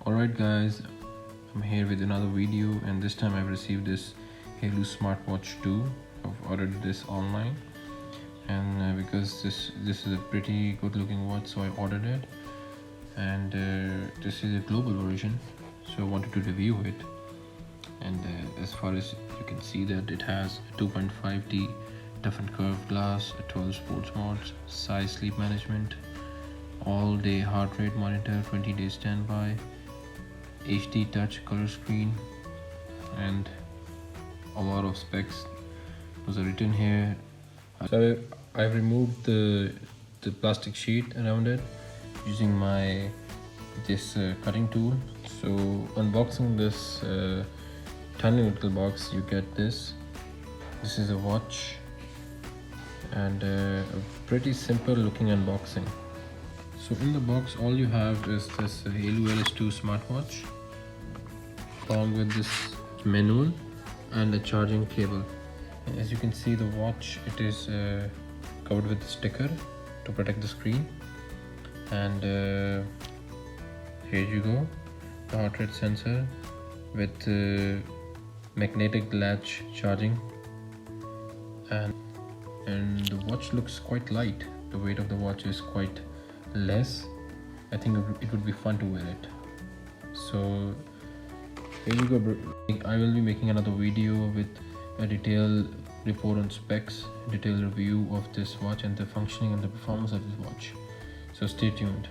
Alright guys, I'm here with another video, and this time I've received this Haylou smartwatch 2. I've ordered this online, and because this is a pretty good looking watch, so I ordered it. And this is a global version, so I wanted to review it. And as far as you can see that it has a 2.5D toughened curved glass, a 12 sports modes, size sleep management, all day heart rate monitor, 20-day standby, HD touch color screen, and a lot of specs was written here. So I've removed the plastic sheet around it using this cutting tool. So unboxing this tiny little box, you get this is a watch, and a pretty simple looking unboxing. So in the box, all you have is this Haylou LS02 smartwatch, along with this manual and a charging cable. As you can see, the watch, it is covered with a sticker to protect the screen. And here you go, the heart rate sensor with magnetic latch charging, and the watch looks quite light. The weight of the watch is quite less. I think it would be fun to wear it. So here you go. I will be making another video with a detailed report on specs, detailed review of this watch and the functioning and the performance of this watch. So stay tuned.